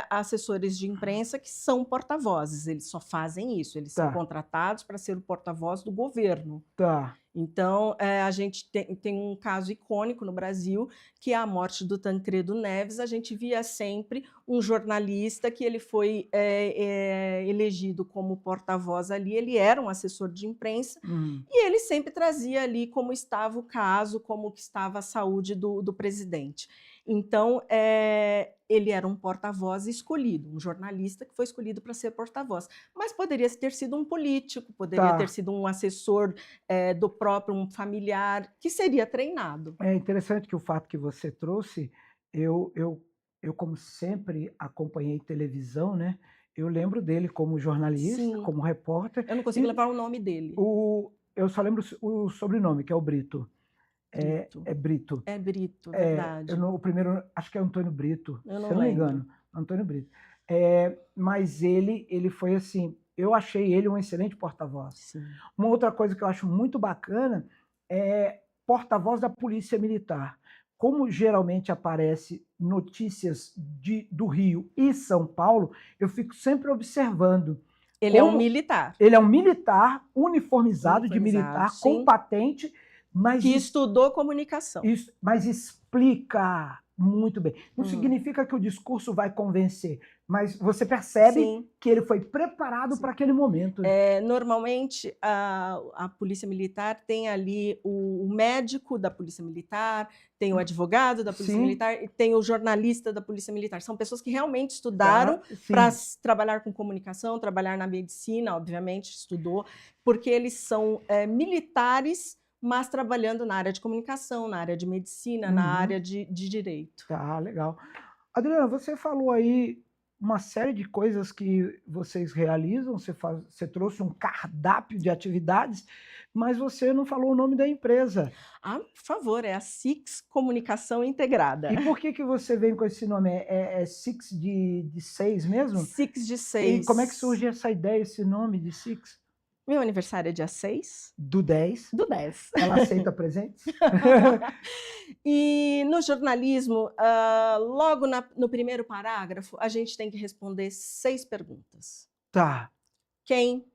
Speaker 2: assessores de imprensa que são porta-vozes, eles só fazem isso, eles são contratados para ser o porta-voz do governo.
Speaker 1: Tá.
Speaker 2: Então, a gente tem um caso icônico no Brasil, que é a morte do Tancredo Neves. A gente via sempre um jornalista que ele foi elegido como porta-voz ali, ele era um assessor de imprensa, e ele sempre trazia ali como estava o caso, como que estava a saúde do presidente. Então, ele era um porta-voz escolhido, um jornalista que foi escolhido para ser porta-voz. Mas poderia ter sido um político, poderia ter sido um assessor do próprio, um familiar, que seria treinado.
Speaker 1: É interessante que o fato que você trouxe, eu como sempre acompanhei televisão, né? Eu lembro dele como jornalista,
Speaker 2: Sim.
Speaker 1: como repórter.
Speaker 2: Eu não consigo levar o nome dele.
Speaker 1: Eu só lembro o sobrenome, que é o Brito. É Brito.
Speaker 2: É Brito, verdade.
Speaker 1: O primeiro, acho que é Antônio Brito,
Speaker 2: se eu
Speaker 1: não me engano. Antônio Brito. Mas ele foi assim, eu achei ele um excelente porta-voz. Uma outra coisa que eu acho muito bacana é porta-voz da Polícia Militar. Como geralmente aparece notícias do Rio e São Paulo, eu fico sempre observando.
Speaker 2: Ele é um militar.
Speaker 1: Ele é um militar uniformizado de militar,
Speaker 2: sim.
Speaker 1: com patente, mas
Speaker 2: que estudou comunicação.
Speaker 1: Mas explica muito bem. Não significa que o discurso vai convencer, mas você percebe que ele foi preparado para aquele momento.
Speaker 2: Normalmente, a Polícia Militar tem ali o médico da Polícia Militar, tem o advogado da Polícia Militar e tem o jornalista da Polícia Militar. São pessoas que realmente estudaram para trabalhar com comunicação, trabalhar na medicina, obviamente, estudou, porque eles são militares, mas trabalhando na área de comunicação, na área de medicina, na área de direito.
Speaker 1: Tá, legal. Adriana, você falou aí uma série de coisas que vocês realizam, você trouxe um cardápio de atividades, mas você não falou o nome da empresa.
Speaker 2: Por favor, é a Six Comunicação Integrada.
Speaker 1: E por que você vem com esse nome? É Six de 6 mesmo?
Speaker 2: Six de 6.
Speaker 1: E como é que surge essa ideia, esse nome de Six?
Speaker 2: Meu aniversário é dia 6.
Speaker 1: Do 10.
Speaker 2: Do 10.
Speaker 1: Ela aceita presentes?
Speaker 2: E no jornalismo, logo no primeiro parágrafo, a gente tem que responder 6 perguntas.
Speaker 1: Tá.
Speaker 2: Quem,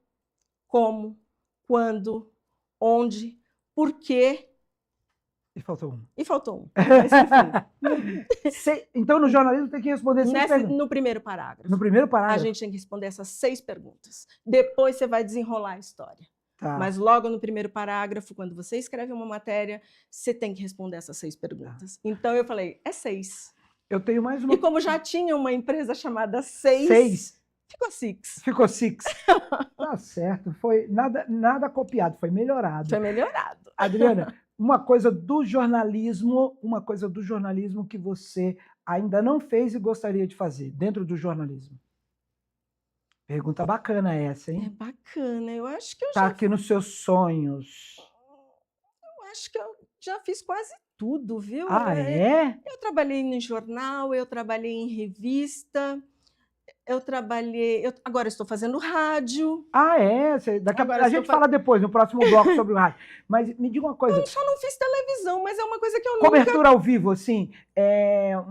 Speaker 2: como, quando, onde, por quê.
Speaker 1: E faltou um.
Speaker 2: E faltou um. Mas,
Speaker 1: então, no jornalismo tem que responder 6 perguntas.
Speaker 2: No primeiro parágrafo.
Speaker 1: No primeiro parágrafo?
Speaker 2: A gente tem que responder essas 6 perguntas. Depois você vai desenrolar a história.
Speaker 1: Tá.
Speaker 2: Mas logo no primeiro parágrafo, quando você escreve uma matéria, você tem que responder essas 6 perguntas. Então eu falei, é 6.
Speaker 1: Eu tenho mais uma.
Speaker 2: E como já tinha uma empresa chamada 6, ficou Six.
Speaker 1: Ficou Six. Tá certo. Foi nada copiado, foi melhorado.
Speaker 2: Foi melhorado.
Speaker 1: Adriana, uma coisa do jornalismo que você ainda não fez e gostaria de fazer dentro do jornalismo. Pergunta bacana essa, hein?
Speaker 2: É bacana. Eu acho que eu
Speaker 1: tá aqui nos seus sonhos.
Speaker 2: Eu acho que eu já fiz quase tudo, viu? Eu trabalhei em jornal, eu trabalhei em revista, agora estou fazendo rádio.
Speaker 1: A gente fala depois, no próximo bloco, sobre o rádio. Mas me diga uma coisa.
Speaker 2: Eu só não fiz televisão, mas é uma coisa que eu
Speaker 1: Cobertura ao vivo, assim,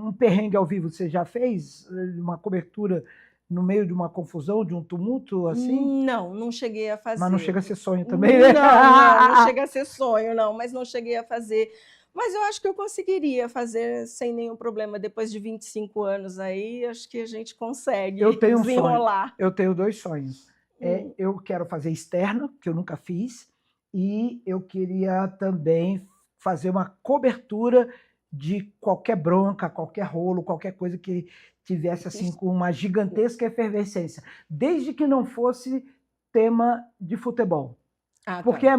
Speaker 1: um perrengue ao vivo, você já fez? Uma cobertura no meio de uma confusão, de um tumulto, assim?
Speaker 2: Não cheguei a fazer.
Speaker 1: Mas não chega a ser sonho também, né?
Speaker 2: Não chega a ser sonho, não, mas não cheguei a fazer. Mas eu acho que eu conseguiria fazer sem nenhum problema. Depois de 25 anos aí, acho que a gente consegue desenrolar.
Speaker 1: Eu tenho 2 sonhos. Eu quero fazer externa, que eu nunca fiz, e eu queria também fazer uma cobertura de qualquer bronca, qualquer rolo, qualquer coisa que tivesse assim com uma gigantesca efervescência, desde que não fosse tema de futebol.
Speaker 2: Ah,
Speaker 1: Porque
Speaker 2: tá.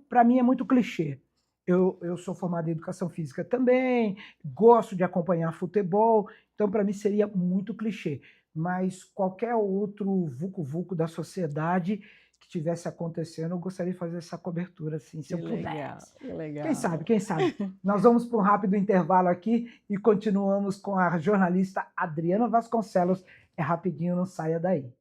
Speaker 1: para mim é muito clichê. Eu sou formado em educação física também, gosto de acompanhar futebol, então para mim seria muito clichê. Mas qualquer outro vucu-vucu da sociedade que estivesse acontecendo, eu gostaria de fazer essa cobertura, assim, se eu pudesse.
Speaker 2: Que legal.
Speaker 1: Quem sabe, quem sabe. Nós vamos para um rápido intervalo aqui e continuamos com a jornalista Adriana Vasconcelos. É rapidinho, não saia daí.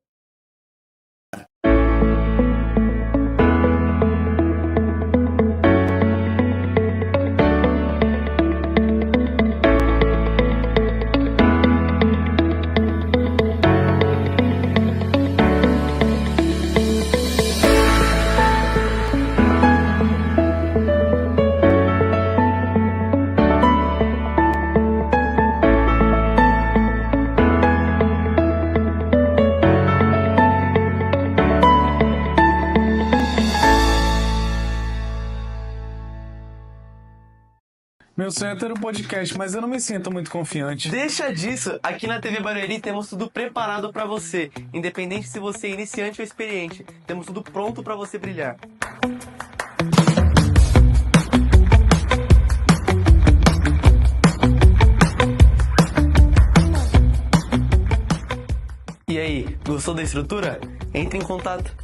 Speaker 5: Meu sonho é ter um podcast, mas eu não me sinto muito confiante.
Speaker 6: Deixa disso! Aqui na TV Barueri temos tudo preparado para você. Independente se você é iniciante ou experiente, temos tudo pronto para você brilhar. E aí, gostou da estrutura? Entre em contato.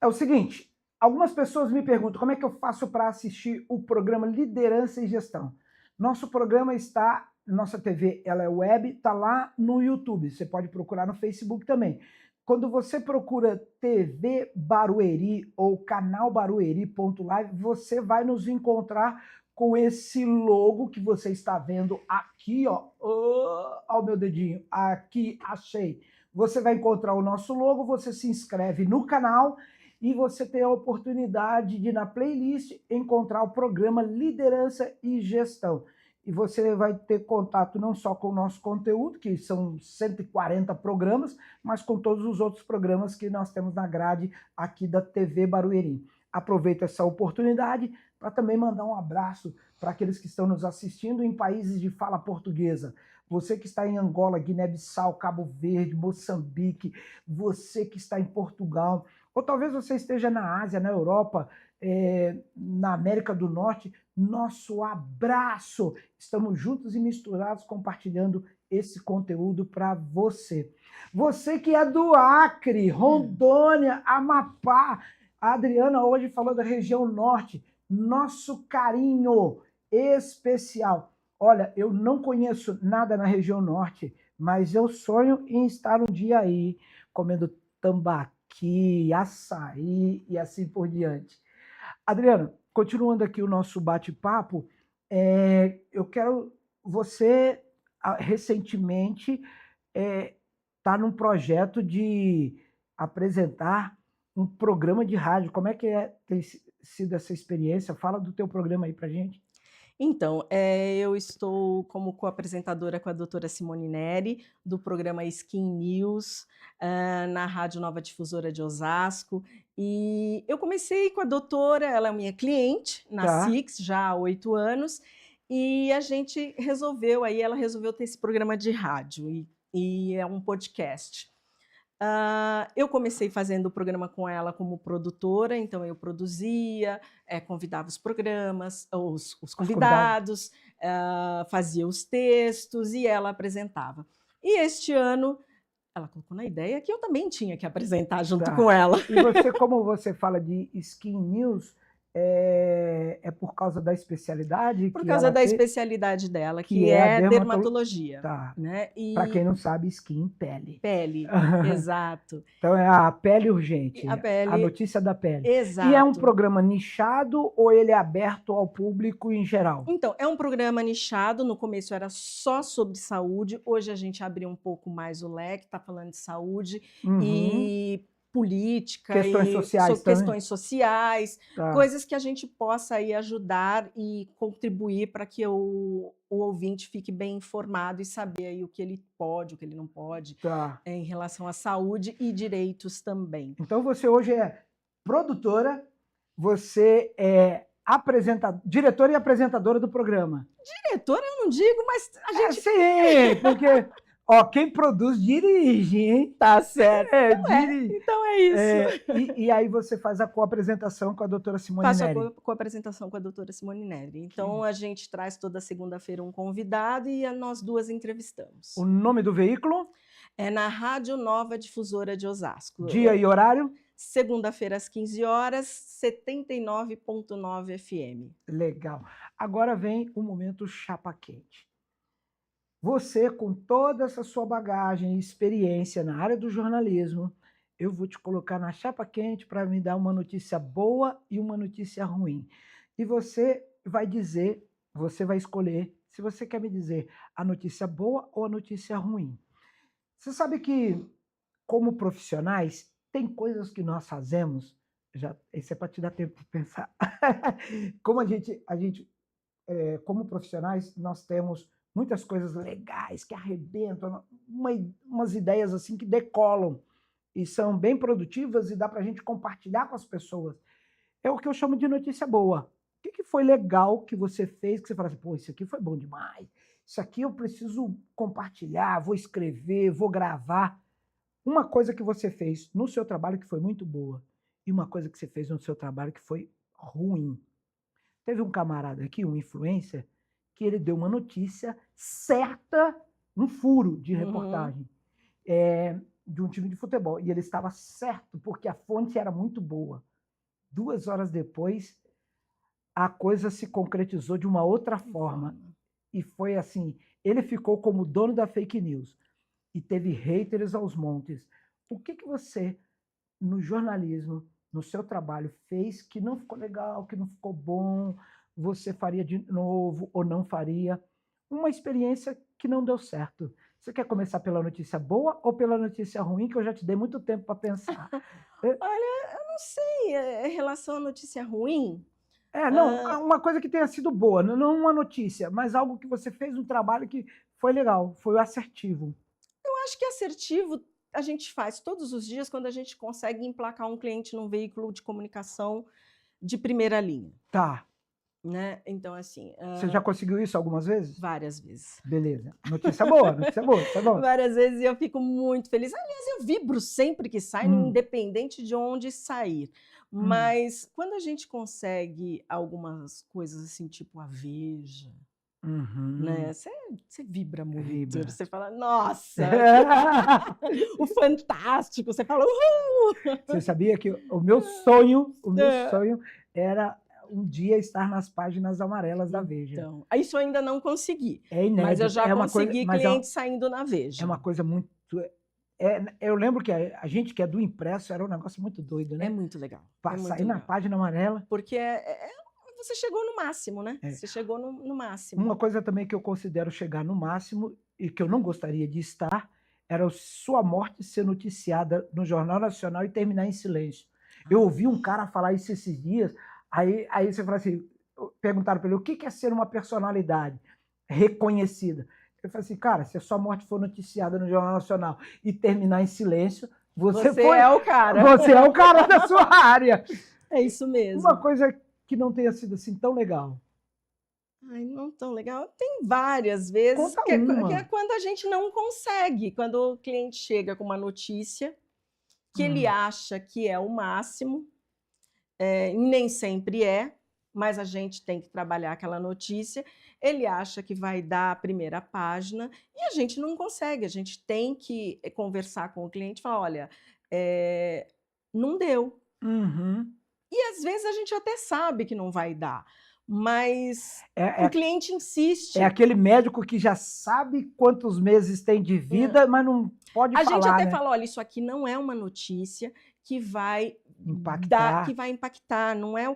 Speaker 1: É o seguinte, algumas pessoas me perguntam como é que eu faço para assistir o programa Liderança e Gestão. Nosso programa está, nossa TV ela é web, está lá no YouTube. Você pode procurar no Facebook também. Quando você procura TV Barueri ou canal Barueri.live, você vai nos encontrar com esse logo que você está vendo aqui, ó. Ó, o meu dedinho, aqui, achei. Você vai encontrar o nosso logo, você se inscreve no canal e você tem a oportunidade de, na playlist, encontrar o programa Liderança e Gestão. E você vai ter contato não só com o nosso conteúdo, que são 140 programas, mas com todos os outros programas que nós temos na grade aqui da TV Barueri. Aproveita essa oportunidade para também mandar um abraço para aqueles que estão nos assistindo em países de fala portuguesa. Você que está em Angola, Guiné-Bissau, Cabo Verde, Moçambique, você que está em Portugal, ou talvez você esteja na Ásia, na Europa, na América do Norte, nosso abraço! Estamos juntos e misturados compartilhando esse conteúdo para você. Você que é do Acre, Rondônia, Amapá, a Adriana hoje falou da região norte, nosso carinho especial. Olha, eu não conheço nada na região norte, mas eu sonho em estar um dia aí, comendo tambaqui, açaí e assim por diante. Adriana, continuando aqui o nosso bate-papo, eu quero... Você, recentemente, está num projeto de apresentar um programa de rádio. Como é que tem sido essa experiência? Fala do teu programa aí pra gente.
Speaker 2: Então, eu estou como co-apresentadora com a doutora Simone Neri, do programa Skin News, na Rádio Nova Difusora de Osasco. E eu comecei com a doutora, ela é minha cliente, na Six, já há 8 anos, e a gente resolveu, ela resolveu ter esse programa de rádio, e é um podcast. Eu comecei fazendo o programa com ela como produtora, então eu produzia, convidava os programas, os convidados, fazia os textos e ela apresentava. E este ano, ela colocou na ideia que eu também tinha que apresentar junto com ela.
Speaker 1: E você, como você fala de Skin News, é por causa da especialidade?
Speaker 2: Por causa da especialidade dela, que é dermatologia.
Speaker 1: Tá.
Speaker 2: Né?
Speaker 1: Para quem não sabe, skin, pele.
Speaker 2: Pele, exato.
Speaker 1: Então é a pele urgente,
Speaker 2: a
Speaker 1: notícia da pele.
Speaker 2: Exato.
Speaker 1: E é um programa nichado ou ele é aberto ao público em geral?
Speaker 2: Então, é um programa nichado, no começo era só sobre saúde, hoje a gente abriu um pouco mais o leque, está falando de saúde e política, questões sociais, coisas que a gente possa aí ajudar e contribuir para que o ouvinte fique bem informado e saber aí o que ele pode, o que ele não pode, em relação à saúde e direitos também.
Speaker 1: Então você hoje é produtora, você é diretora e apresentadora do programa.
Speaker 2: Diretora eu não digo, mas a gente...
Speaker 1: Sim, porque... Ó, quem produz dirige, hein?
Speaker 2: Tá certo.
Speaker 1: Dirige.
Speaker 2: Então é isso.
Speaker 1: E aí você faz a co-apresentação com a doutora Simone
Speaker 2: Faço
Speaker 1: Neri.
Speaker 2: a co-apresentação com a doutora Simone Neri. Então, a gente traz toda segunda-feira um convidado e nós duas entrevistamos.
Speaker 1: O nome do veículo?
Speaker 2: É na Rádio Nova Difusora de Osasco.
Speaker 1: Dia e horário?
Speaker 2: Segunda-feira, às 15 horas, 79.9 FM.
Speaker 1: Legal. Agora vem o momento chapa quente. Você, com toda essa sua bagagem e experiência na área do jornalismo, eu vou te colocar na chapa quente para me dar uma notícia boa e uma notícia ruim. E você vai dizer, você vai escolher se você quer me dizer a notícia boa ou a notícia ruim. Você sabe que, como profissionais, tem coisas que nós fazemos, isso é para te dar tempo de pensar. Como como profissionais, nós temos muitas coisas legais que arrebentam, umas ideias assim que decolam e são bem produtivas e dá para a gente compartilhar com as pessoas. É o que eu chamo de notícia boa. O que foi legal que você fez, que você fala assim, pô, isso aqui foi bom demais, isso aqui eu preciso compartilhar, vou escrever, vou gravar. Uma coisa que você fez no seu trabalho que foi muito boa e uma coisa que você fez no seu trabalho que foi ruim. Teve um camarada aqui, um influencer, que ele deu uma notícia certa, um furo de reportagem de um time de futebol. E ele estava certo, porque a fonte era muito boa. 2 horas depois, a coisa se concretizou de uma outra forma. E foi assim, ele ficou como dono da fake news. E teve haters aos montes. O que você, no jornalismo, no seu trabalho, fez que não ficou legal, que não ficou bom, você faria de novo ou não faria? Uma experiência que não deu certo. Você quer começar pela notícia boa ou pela notícia ruim, que eu já te dei muito tempo para pensar?
Speaker 2: Olha, eu não sei, em relação à notícia ruim...
Speaker 1: Uma coisa que tenha sido boa, não uma notícia, mas algo que você fez um trabalho que foi legal, foi assertivo.
Speaker 2: Eu acho que assertivo a gente faz todos os dias quando a gente consegue emplacar um cliente num veículo de comunicação de primeira linha.
Speaker 1: Tá.
Speaker 2: Né? Então, assim...
Speaker 1: Você já conseguiu isso algumas vezes?
Speaker 2: Várias vezes.
Speaker 1: Beleza. Notícia boa, notícia boa, tá bom.
Speaker 2: Várias vezes e eu fico muito feliz. Aliás, eu vibro sempre que sai, independente de onde sair. Mas quando a gente consegue algumas coisas assim, tipo a Veja, né? Você vibra muito. Você fala, nossa! O Fantástico! Você fala, uhul!
Speaker 1: Você sabia que o meu sonho era um dia estar nas páginas amarelas da Veja.
Speaker 2: Então, isso eu ainda não consegui.
Speaker 1: É inédito.
Speaker 2: Mas eu já consegui clientes saindo na Veja.
Speaker 1: É uma coisa muito... eu lembro que a gente que é do impresso era um negócio muito doido, né?
Speaker 2: É muito legal.
Speaker 1: Sair na página amarela.
Speaker 2: Porque você chegou no máximo, né? Você chegou no máximo.
Speaker 1: Uma coisa também que eu considero chegar no máximo e que eu não gostaria de estar era sua morte ser noticiada no Jornal Nacional e terminar em silêncio. Eu ouvi um cara falar isso esses dias, aí você fala assim, perguntaram para ele, o que é ser uma personalidade reconhecida? Eu falei assim, cara, se a sua morte for noticiada no Jornal Nacional e terminar em silêncio, você
Speaker 2: é o cara.
Speaker 1: Você é o cara da sua área.
Speaker 2: É isso mesmo.
Speaker 1: Uma coisa que não tenha sido assim tão legal.
Speaker 2: Ai, não tão legal. Tem várias vezes que é quando a gente não consegue. Quando o cliente chega com uma notícia que ele acha que é o máximo, e nem sempre é, mas a gente tem que trabalhar aquela notícia. Ele acha que vai dar a primeira página e a gente não consegue. A gente tem que conversar com o cliente e falar, olha, não deu. E às vezes a gente até sabe que não vai dar, mas o cliente insiste.
Speaker 1: É aquele médico que já sabe quantos meses tem de vida, mas não pode falar.
Speaker 2: A gente até fala, olha, isso aqui não é uma notícia que vai impactar, não é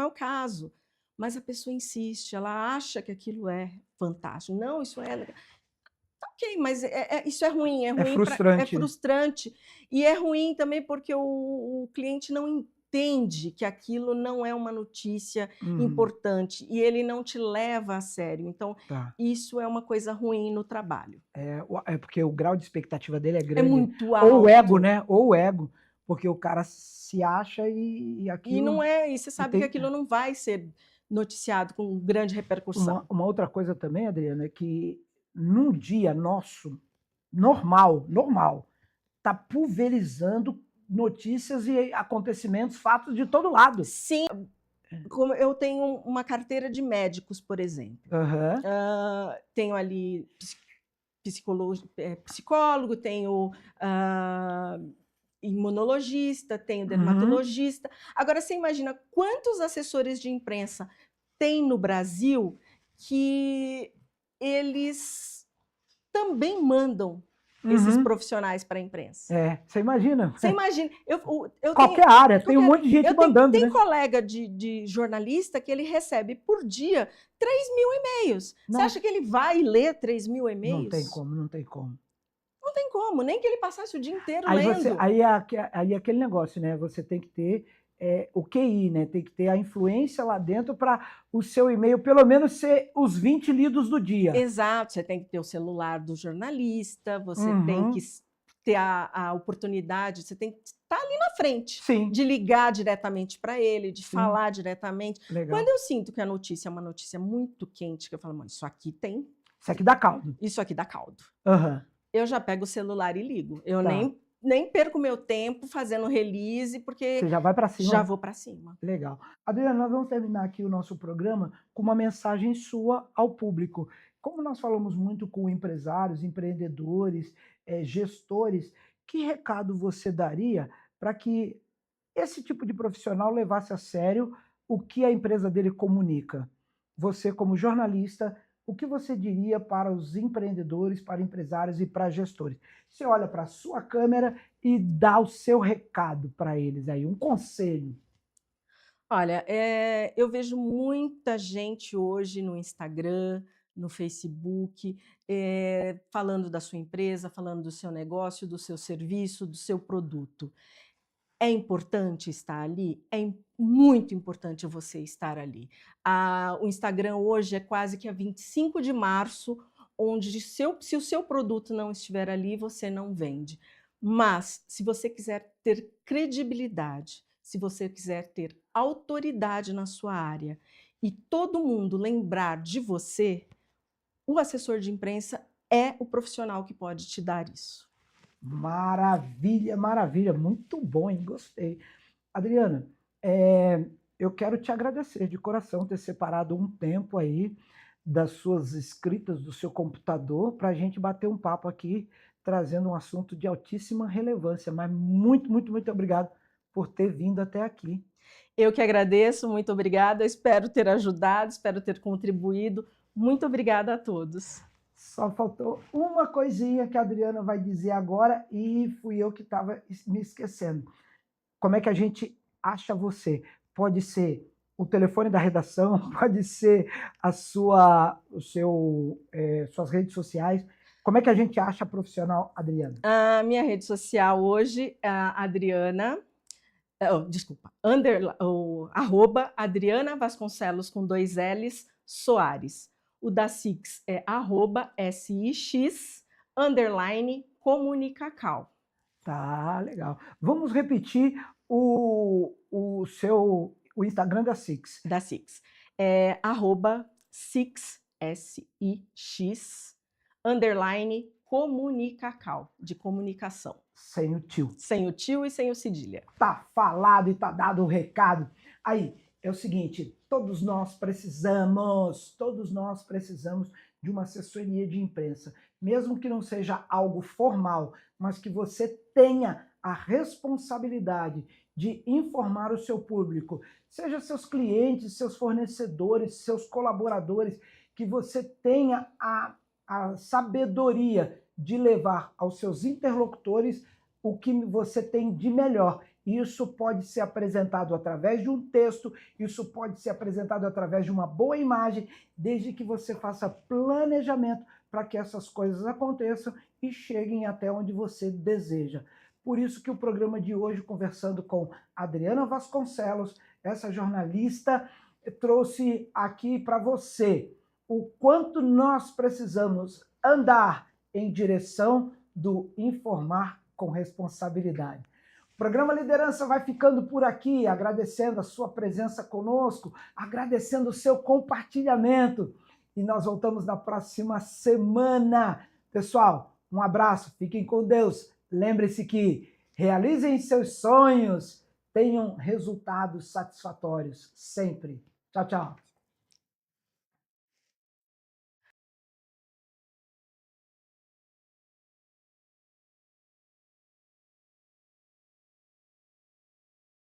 Speaker 2: o caso. Mas a pessoa insiste, ela acha que aquilo é fantástico. Não, isso é legal. Ok, mas isso é ruim. É
Speaker 1: frustrante.
Speaker 2: É frustrante. E é ruim também porque o cliente não entende que aquilo não é uma notícia importante e ele não te leva a sério. Então, isso é uma coisa ruim no trabalho.
Speaker 1: É porque o grau de expectativa dele é grande.
Speaker 2: É muito alto.
Speaker 1: Ou o ego, né? Ou o ego. Porque o cara se acha e aquilo...
Speaker 2: E não é, e você sabe que aquilo não vai ser noticiado com grande repercussão.
Speaker 1: Uma outra coisa também, Adriana, é que num dia nosso, normal, normal. Está pulverizando notícias e acontecimentos, fatos de todo lado.
Speaker 2: Sim, como eu tenho uma carteira de médicos, por exemplo.
Speaker 1: Aham.
Speaker 2: Tenho ali psicólogo, tenho imunologista, tenho dermatologista. Agora, você imagina quantos assessores de imprensa tem no Brasil que eles também mandam esses profissionais para a imprensa.
Speaker 1: Você imagina?
Speaker 2: Você imagina,
Speaker 1: Qualquer área, tem um monte de gente mandando,
Speaker 2: tem
Speaker 1: né?
Speaker 2: colega de jornalista que ele recebe por dia 3.000 e-mails. Você acha que ele vai ler 3.000 e-mails?
Speaker 1: Não tem como, não tem como.
Speaker 2: Não tem como, nem que ele passasse o dia inteiro
Speaker 1: Aí,
Speaker 2: lendo.
Speaker 1: aí é aquele negócio, né? Você tem que ter o QI, né? Tem que ter a influência lá dentro para o seu e-mail, pelo menos, ser os 20 lidos do dia.
Speaker 2: Exato, você tem que ter o celular do jornalista, você tem que ter a oportunidade, você tem que estar ali na frente.
Speaker 1: Sim.
Speaker 2: De ligar diretamente para ele, de falar diretamente.
Speaker 1: Legal.
Speaker 2: Quando eu sinto que a notícia é uma notícia muito quente, que eu falo, isso aqui tem.
Speaker 1: Isso aqui dá caldo.
Speaker 2: Isso aqui dá caldo.
Speaker 1: Aham.
Speaker 2: Eu já pego o celular e ligo. Eu nem perco meu tempo fazendo release, porque
Speaker 1: Você já vai para cima?
Speaker 2: já vou para cima.
Speaker 1: Legal. Adriana, nós vamos terminar aqui o nosso programa com uma mensagem sua ao público. Como nós falamos muito com empresários, empreendedores, gestores, que recado você daria para que esse tipo de profissional levasse a sério o que a empresa dele comunica? Você, como jornalista, o que você diria para os empreendedores, para empresários e para gestores? Você olha para a sua câmera e dá o seu recado para eles aí, um conselho.
Speaker 2: Olha, eu vejo muita gente hoje no Instagram, no Facebook, falando da sua empresa, falando do seu negócio, do seu serviço, do seu produto. É importante estar ali? É muito importante você estar ali. O Instagram hoje é quase que a 25 de março, onde se o seu produto não estiver ali, você não vende. Mas, se você quiser ter credibilidade, se você quiser ter autoridade na sua área e todo mundo lembrar de você, o assessor de imprensa é o profissional que pode te dar isso.
Speaker 1: Maravilha, maravilha. Muito bom, hein? Gostei. Adriana, eu quero te agradecer de coração ter separado um tempo aí das suas escritas do seu computador para a gente bater um papo aqui, trazendo um assunto de altíssima relevância. Mas muito, muito, muito obrigado por ter vindo até aqui.
Speaker 2: Eu que agradeço, muito obrigada. Espero ter ajudado, espero ter contribuído. Muito obrigada a todos.
Speaker 1: Só faltou uma coisinha que a Adriana vai dizer agora e fui eu que estava me esquecendo. Como é que a gente acha você? Pode ser o telefone da redação, pode ser suas redes sociais. Como é que a gente acha a profissional Adriana?
Speaker 2: A minha rede social hoje é a Adriana, @ Adriana Vasconcelos com 2 L's, Soares. O da Six é @SIX_comunicacal.
Speaker 1: Tá, legal. Vamos repetir o Instagram da Six.
Speaker 2: Da Six. É @Six, _comunicacal, de comunicação.
Speaker 1: Sem o tio.
Speaker 2: Sem o tio e sem o cedilha.
Speaker 1: Tá falado e tá dado o recado. Aí, é o seguinte, todos nós precisamos de uma assessoria de imprensa, mesmo que não seja algo formal, mas que você tenha a responsabilidade de informar o seu público, seja seus clientes, seus fornecedores, seus colaboradores, que você tenha a sabedoria de levar aos seus interlocutores o que você tem de melhor. Isso pode ser apresentado através de um texto, isso pode ser apresentado através de uma boa imagem, desde que você faça planejamento para que essas coisas aconteçam e cheguem até onde você deseja. Por isso que o programa de hoje, conversando com Adriana Vasconcelos, essa jornalista, trouxe aqui para você o quanto nós precisamos andar em direção do informar com responsabilidade. O programa Liderança vai ficando por aqui, agradecendo a sua presença conosco, agradecendo o seu compartilhamento. E nós voltamos na próxima semana. Pessoal, Um abraço, fiquem com Deus. Lembre-se que realizem seus sonhos, tenham resultados satisfatórios sempre. Tchau, tchau.